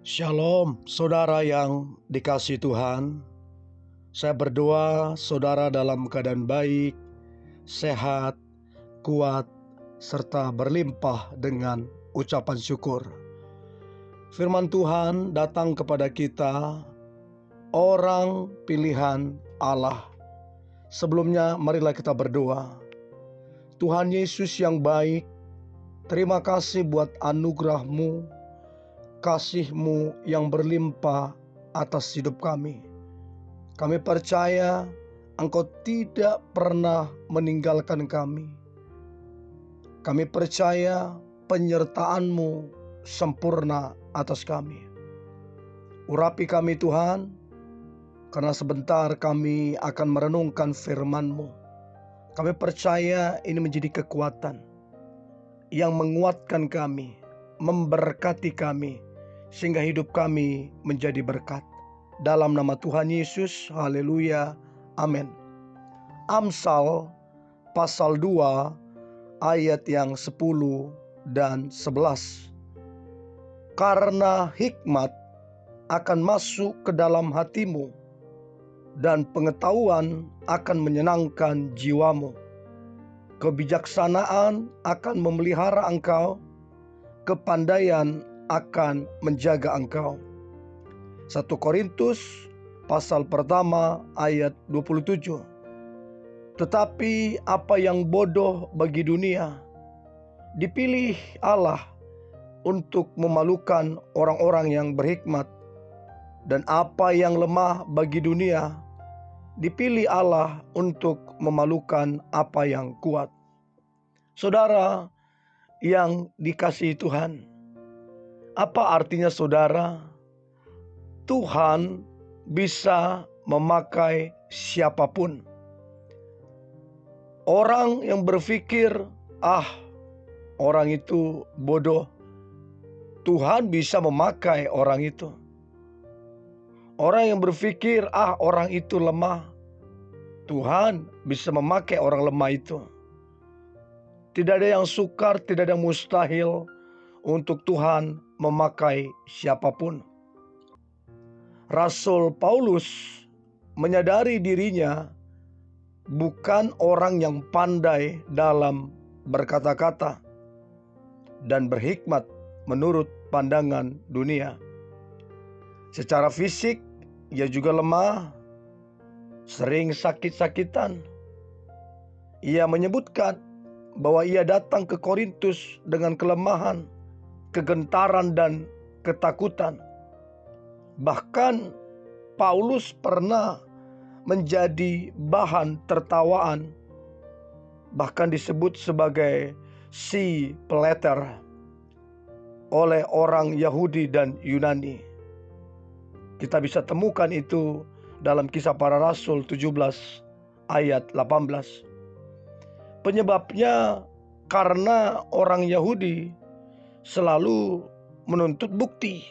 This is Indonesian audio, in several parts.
Shalom, saudara yang dikasihi Tuhan. Saya berdoa saudara dalam keadaan baik, sehat, kuat, serta berlimpah dengan ucapan syukur. Firman Tuhan datang kepada kita, orang pilihan Allah. Sebelumnya marilah kita berdoa. Tuhan Yesus yang baik, terima kasih buat anugerah-Mu, kasih-Mu yang berlimpah atas hidup kami. Kami percaya Engkau tidak pernah meninggalkan kami. Kami percaya penyertaan-Mu sempurna atas kami. Urapi kami Tuhan, karena sebentar kami akan merenungkan firman-Mu. Kami percaya ini menjadi kekuatan yang menguatkan kami, memberkati kami, sehingga hidup kami menjadi berkat. Dalam nama Tuhan Yesus, haleluya, amin. Amsal pasal 2 ayat yang 10 dan 11. Karena hikmat akan masuk ke dalam hatimu, dan pengetahuan akan menyenangkan jiwamu. Kebijaksanaan akan memelihara engkau, kepandaian akan menjaga engkau. 1 Korintus pasal pertama ayat 27. Tetapi apa yang bodoh bagi dunia, dipilih Allah untuk memalukan orang-orang yang berhikmat. Dan apa yang lemah bagi dunia, dipilih Allah untuk memalukan apa yang kuat. Saudara yang dikasihi Tuhan, apa artinya saudara? Tuhan bisa memakai siapapun. Orang yang berpikir, orang itu bodoh, Tuhan bisa memakai orang itu. Orang yang berpikir, orang itu lemah, Tuhan bisa memakai orang lemah itu. Tidak ada yang sukar, tidak ada yang mustahil untuk Tuhan memakai siapapun. Rasul Paulus menyadari dirinya bukan orang yang pandai dalam berkata-kata dan berhikmat menurut pandangan dunia. Secara fisik, ia juga lemah, sering sakit-sakitan. Ia menyebutkan bahwa ia datang ke Korintus dengan kelemahan, kegentaran, dan ketakutan. Bahkan Paulus pernah menjadi bahan tertawaan, bahkan disebut sebagai si peleter oleh orang Yahudi dan Yunani. Kita bisa temukan itu dalam Kisah Para Rasul 17 ayat 18. Penyebabnya karena orang Yahudi selalu menuntut bukti,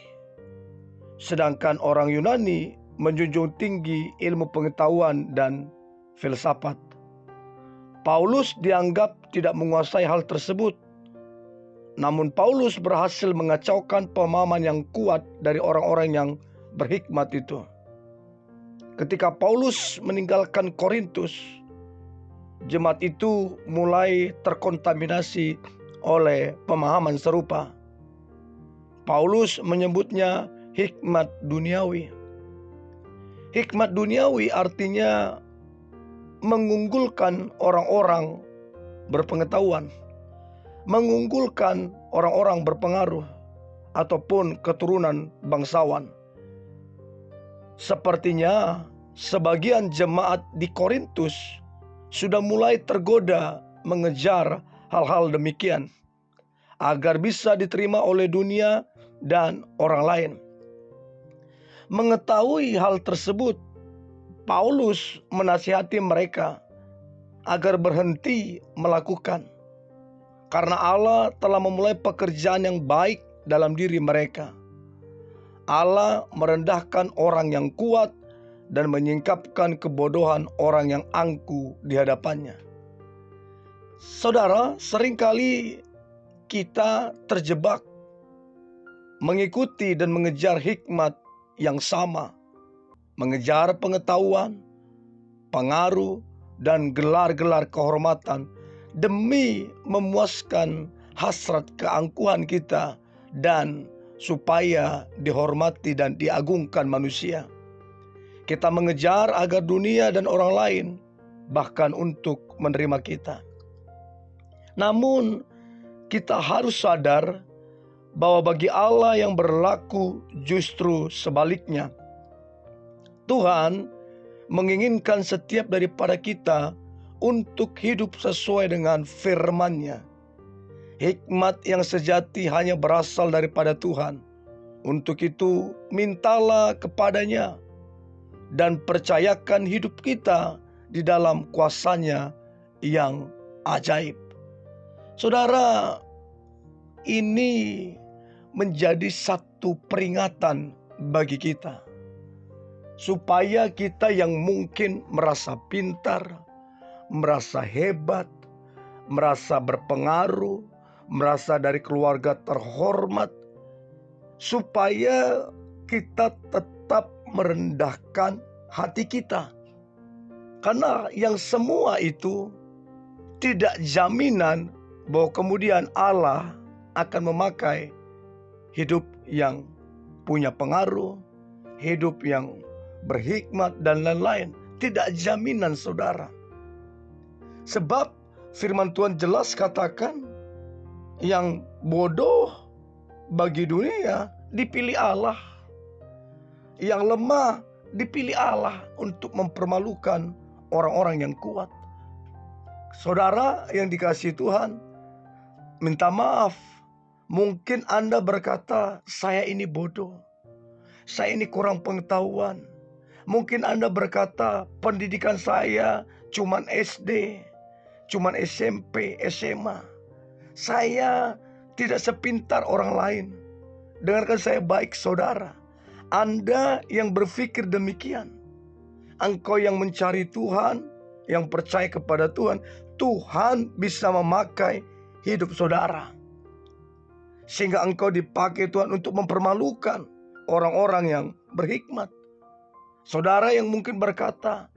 sedangkan orang Yunani menjunjung tinggi ilmu pengetahuan dan filsafat. Paulus dianggap tidak menguasai hal tersebut, namun Paulus berhasil mengacaukan pemahaman yang kuat dari orang-orang yang berhikmat itu. Ketika Paulus meninggalkan Korintus, jemaat itu mulai terkontaminasi oleh pemahaman serupa. Paulus menyebutnya hikmat duniawi. Hikmat duniawi artinya mengunggulkan orang-orang berpengetahuan, mengunggulkan orang-orang berpengaruh, ataupun keturunan bangsawan. Sepertinya sebagian jemaat di Korintus sudah mulai tergoda mengejar hal-hal demikian agar bisa diterima oleh dunia dan orang lain. Mengetahui hal tersebut, Paulus menasihati mereka agar berhenti melakukan, karena Allah telah memulai pekerjaan yang baik dalam diri mereka. Allah merendahkan orang yang kuat dan menyingkapkan kebodohan orang yang angkuh di hadapannya. Saudara, seringkali kita terjebak mengikuti dan mengejar hikmat yang sama, mengejar pengetahuan, pengaruh, dan gelar-gelar kehormatan demi memuaskan hasrat keangkuhan kita dan supaya dihormati dan diagungkan manusia. Kita mengejar agar dunia dan orang lain bahkan untuk menerima kita. Namun kita harus sadar bahwa bagi Allah yang berlaku justru sebaliknya. Tuhan menginginkan setiap daripada kita untuk hidup sesuai dengan firman-Nya. Hikmat yang sejati hanya berasal daripada Tuhan. Untuk itu mintalah kepadanya dan percayakan hidup kita di dalam kuasa-Nya yang ajaib. Saudara, ini menjadi satu peringatan bagi kita, supaya kita yang mungkin merasa pintar, merasa hebat, merasa berpengaruh, merasa dari keluarga terhormat, supaya kita tetap merendahkan hati kita. Karena yang semua itu tidak jaminan bahwa kemudian Allah akan memakai hidup yang punya pengaruh, hidup yang berhikmat dan lain-lain. Tidak jaminan, saudara. Sebab firman Tuhan jelas katakan, yang bodoh bagi dunia dipilih Allah, yang lemah dipilih Allah untuk mempermalukan orang-orang yang kuat. Saudara yang dikasihi Tuhan, minta maaf. Mungkin Anda berkata, saya ini bodoh, saya ini kurang pengetahuan. Mungkin Anda berkata, pendidikan saya cuman SD, cuman SMP, SMA. Saya tidak sepintar orang lain. Dengarkan saya baik, saudara. Anda yang berpikir demikian, engkau yang mencari Tuhan, yang percaya kepada Tuhan, Tuhan bisa memakai hidup saudara. Sehingga engkau dipakai Tuhan untuk mempermalukan orang-orang yang berhikmat. Saudara yang mungkin berkata,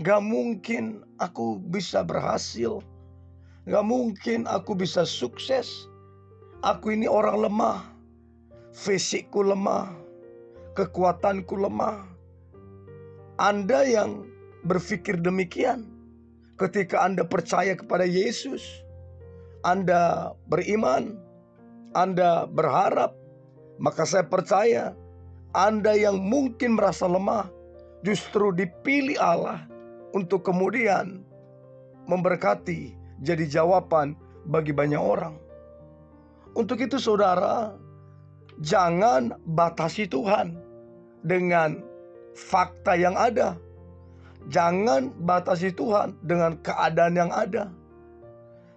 gak mungkin aku bisa berhasil, gak mungkin aku bisa sukses. Aku ini orang lemah, fisikku lemah, kekuatanku lemah. Anda yang berpikir demikian, ketika Anda percaya kepada Yesus, Anda beriman, Anda berharap, maka saya percaya Anda yang mungkin merasa lemah justru dipilih Allah untuk kemudian memberkati, jadi jawaban bagi banyak orang. Untuk itu saudara, jangan batasi Tuhan dengan fakta yang ada. Jangan batasi Tuhan dengan keadaan yang ada.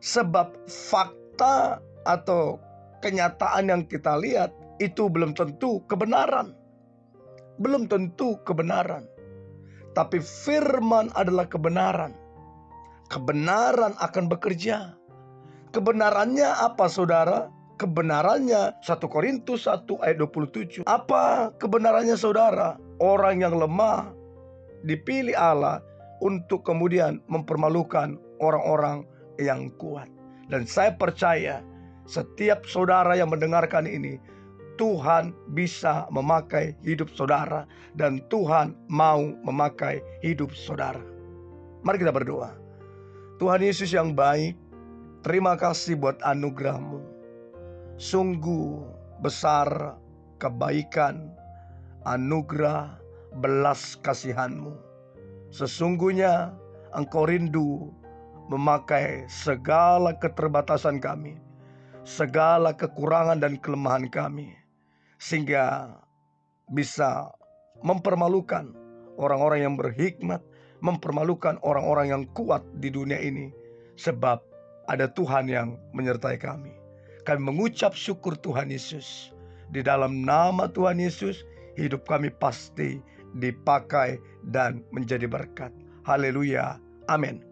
Sebab fakta atau kenyataan yang kita lihat itu belum tentu kebenaran. Belum tentu kebenaran. Tapi firman adalah kebenaran. Kebenaran akan bekerja. Kebenarannya apa saudara? Kebenarannya 1 Korintus 1 ayat 27. Apa kebenarannya saudara? Orang yang lemah dipilih Allah untuk kemudian mempermalukan orang-orang yang kuat. Dan saya percaya setiap saudara yang mendengarkan ini, Tuhan bisa memakai hidup saudara dan Tuhan mau memakai hidup saudara. Mari kita berdoa. Tuhan Yesus yang baik, terima kasih buat anugerah-Mu. Sungguh besar kebaikan, anugerah, belas kasihan-Mu. Sesungguhnya Engkau rindu memakai segala keterbatasan kami, segala kekurangan dan kelemahan kami, sehingga bisa mempermalukan orang-orang yang berhikmat, mempermalukan orang-orang yang kuat di dunia ini, sebab ada Tuhan yang menyertai kami. Kami mengucap syukur Tuhan Yesus. Di dalam nama Tuhan Yesus, hidup kami pasti dipakai dan menjadi berkat. Haleluya. Amin.